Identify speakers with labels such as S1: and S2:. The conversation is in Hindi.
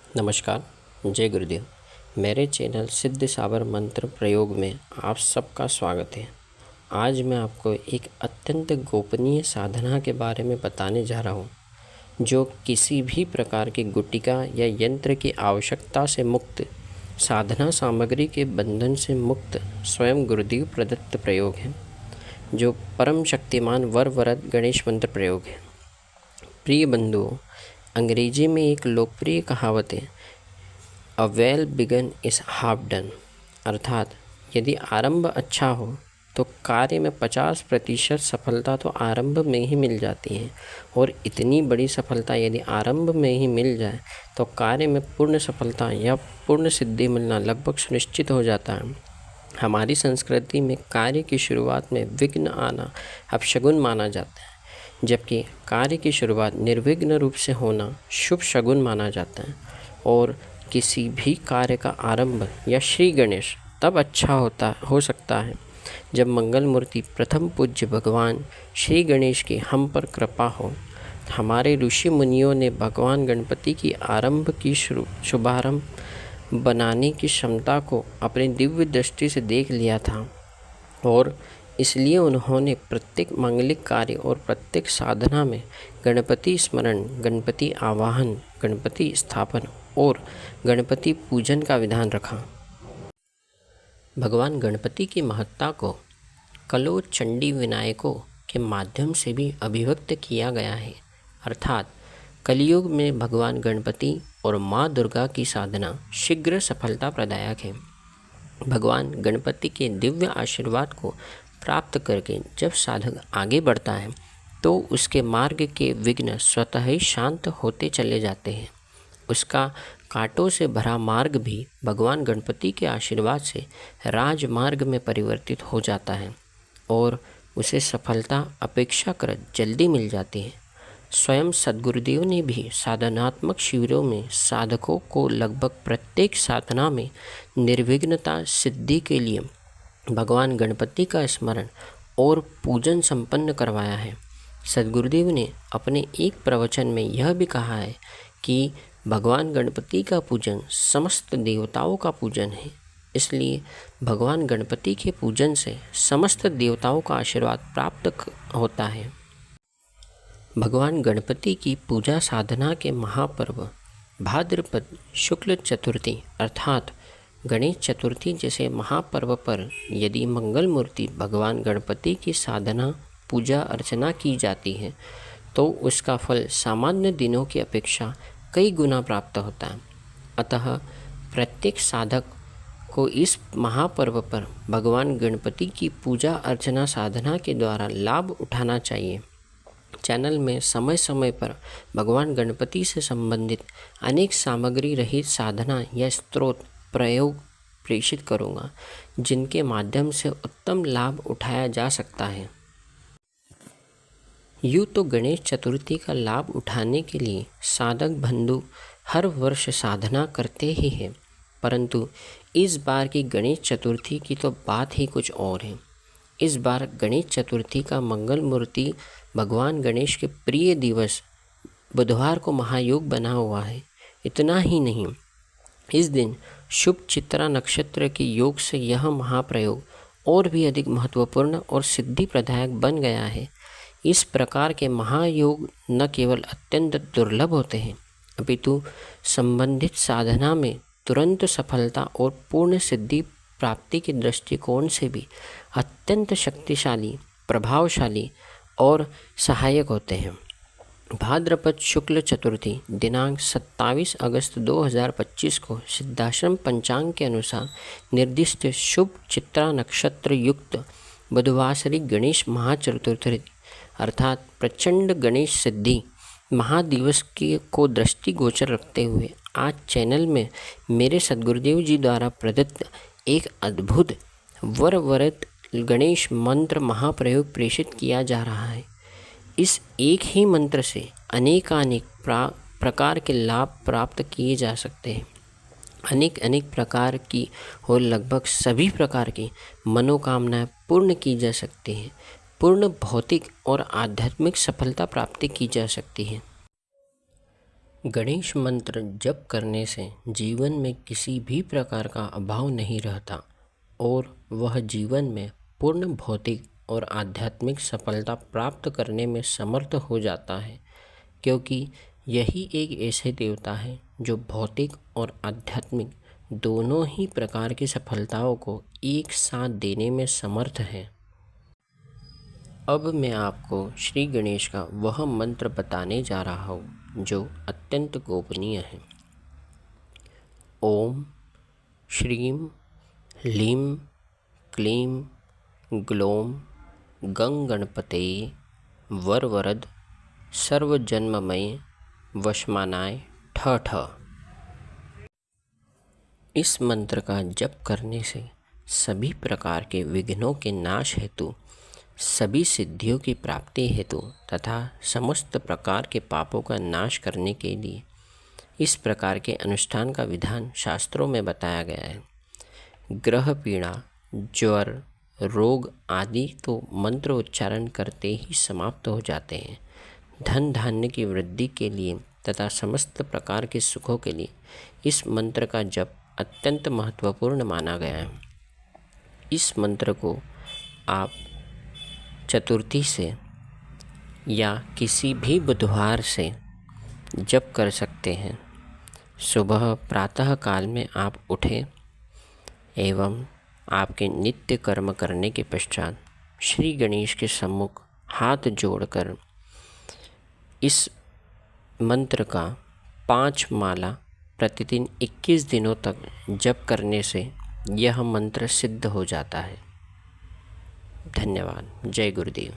S1: नमस्कार, जय गुरुदेव। मेरे चैनल सिद्ध साबर मंत्र प्रयोग में आप सबका स्वागत है। आज मैं आपको एक अत्यंत गोपनीय साधना के बारे में बताने जा रहा हूँ, जो किसी भी प्रकार की गुटिका या यंत्र की आवश्यकता से मुक्त, साधना सामग्री के बंधन से मुक्त स्वयं गुरुदेव प्रदत्त प्रयोग है, जो परम शक्तिमान वरवरद गणेश मंत्र प्रयोग है। प्रिय बंधुओं, अंग्रेजी में एक लोकप्रिय कहावत है, a well begin is half done, अर्थात यदि आरंभ अच्छा हो तो कार्य में 50% सफलता तो आरंभ में ही मिल जाती है, और इतनी बड़ी सफलता यदि आरंभ में ही मिल जाए तो कार्य में पूर्ण सफलता या पूर्ण सिद्धि मिलना लगभग सुनिश्चित हो जाता है। हमारी संस्कृति में कार्य की शुरुआत में विघ्न आना अपशगुन माना जाता है, जबकि कार्य की शुरुआत निर्विघ्न रूप से होना शुभ शगुन माना जाता है। और किसी भी कार्य का आरंभ या श्री गणेश तब अच्छा हो सकता है जब मंगल मूर्ति प्रथम पूज्य भगवान श्री गणेश की हम पर कृपा हो। हमारे ऋषि मुनियों ने भगवान गणपति की आरंभ की शुभारंभ बनाने की क्षमता को अपनी दिव्य दृष्टि से देख लिया था, और इसलिए उन्होंने प्रत्येक मांगलिक कार्य और प्रत्येक साधना में गणपति स्मरण, गणपति आवाहन, गणपति स्थापन और गणपति पूजन का विधान रखा। भगवान गणपति की महत्ता को कलो चंडी विनायकों के माध्यम से भी अभिव्यक्त किया गया है, अर्थात कलयुग में भगवान गणपति और माँ दुर्गा की साधना शीघ्र सफलता प्रदायक है। भगवान गणपति के दिव्य आशीर्वाद को प्राप्त करके जब साधक आगे बढ़ता है तो उसके मार्ग के विघ्न स्वतः ही शांत होते चले जाते हैं। उसका कांटों से भरा मार्ग भी भगवान गणपति के आशीर्वाद से राजमार्ग में परिवर्तित हो जाता है और उसे सफलता अपेक्षाकृत जल्दी मिल जाती है। स्वयं सद्गुरुदेव ने भी साधनात्मक शिविरों में साधकों को लगभग प्रत्येक साधना में निर्विघ्नता सिद्धि के लिए भगवान गणपति का स्मरण और पूजन संपन्न करवाया है। सद्गुरुदेव ने अपने एक प्रवचन में यह भी कहा है कि भगवान गणपति का पूजन समस्त देवताओं का पूजन है, इसलिए भगवान गणपति के पूजन से समस्त देवताओं का आशीर्वाद प्राप्त होता है। भगवान गणपति की पूजा साधना के महापर्व भाद्रपद शुक्ल चतुर्थी अर्थात गणेश चतुर्थी जैसे महापर्व पर यदि मंगल मूर्ति भगवान गणपति की साधना पूजा अर्चना की जाती है तो उसका फल सामान्य दिनों की अपेक्षा कई गुना प्राप्त होता है। अतः प्रत्येक साधक को इस महापर्व पर भगवान गणपति की पूजा अर्चना साधना के द्वारा लाभ उठाना चाहिए। चैनल में समय समय पर भगवान गणपति से संबंधित अनेक सामग्री रहित साधना या स्तोत्र प्रयोग प्रेषित करूँगा, जिनके माध्यम से उत्तम लाभ उठाया जा सकता है। यूँ तो गणेश चतुर्थी का लाभ उठाने के लिए साधक बंधु हर वर्ष साधना करते ही हैं, परंतु इस बार की गणेश चतुर्थी की तो बात ही कुछ और है। इस बार गणेश चतुर्थी का मंगल मूर्ति भगवान गणेश के प्रिय दिवस बुधवार को महायोग बना हुआ है। इतना ही नहीं, इस दिन शुभ चित्रा नक्षत्र के योग से यह महाप्रयोग और भी अधिक महत्वपूर्ण और सिद्धि प्रदायक बन गया है। इस प्रकार के महायोग न केवल अत्यंत दुर्लभ होते हैं, अपितु संबंधित साधना में तुरंत सफलता और पूर्ण सिद्धि प्राप्ति के दृष्टिकोण से भी अत्यंत शक्तिशाली, प्रभावशाली और सहायक होते हैं। भाद्रपद शुक्ल चतुर्थी दिनांक 27 अगस्त 2025 को सिद्धाश्रम पंचांग के अनुसार निर्दिष्ट शुभ चित्रा नक्षत्र युक्त बुधवासरी गणेश महाचतुर्थी अर्थात प्रचंड गणेश सिद्धि महादिवस को दृष्टिगोचर रखते हुए आज चैनल में मेरे सद्गुरुदेव जी द्वारा प्रदत्त एक अद्भुत वरवरद गणेश मंत्र महाप्रयोग प्रेषित किया जा रहा है। इस एक ही मंत्र से अनेकानेक प्रकार के लाभ प्राप्त किए जा सकते हैं। अनेक प्रकार की और लगभग सभी प्रकार की मनोकामनाएं पूर्ण की जा सकती हैं। पूर्ण भौतिक और आध्यात्मिक सफलता प्राप्ति की जा सकती है। गणेश मंत्र जप करने से जीवन में किसी भी प्रकार का अभाव नहीं रहता और वह जीवन में पूर्ण भौतिक और आध्यात्मिक सफलता प्राप्त करने में समर्थ हो जाता है, क्योंकि यही एक ऐसे देवता है जो भौतिक और आध्यात्मिक दोनों ही प्रकार की सफलताओं को एक साथ देने में समर्थ है। अब मैं आपको श्री गणेश का वह मंत्र बताने जा रहा हूँ जो अत्यंत गोपनीय है। ओम श्रीं ह्लीं क्लीं ग्लौं गंगणपतये वरवरद सर्वजन्ममय वशमानाय ठ ठ। इस मंत्र का जप करने से सभी प्रकार के विघ्नों के नाश हेतु, सभी सिद्धियों की प्राप्ति हेतु तथा समस्त प्रकार के पापों का नाश करने के लिए इस प्रकार के अनुष्ठान का विधान शास्त्रों में बताया गया है। ग्रह पीड़ा, ज्वर, रोग आदि तो मंत्र उच्चारण करते ही समाप्त हो जाते हैं। धन धान्य की वृद्धि के लिए तथा समस्त प्रकार के सुखों के लिए इस मंत्र का जप अत्यंत महत्वपूर्ण माना गया है। इस मंत्र को आप चतुर्थी से या किसी भी बुधवार से जप कर सकते हैं। सुबह प्रातः काल में आप उठें एवं आपके नित्य कर्म करने के पश्चात श्री गणेश के सम्मुख हाथ जोड़कर इस मंत्र का 5 माला प्रतिदिन 21 दिनों तक जप करने से यह मंत्र सिद्ध हो जाता है। धन्यवाद। जय गुरुदेव।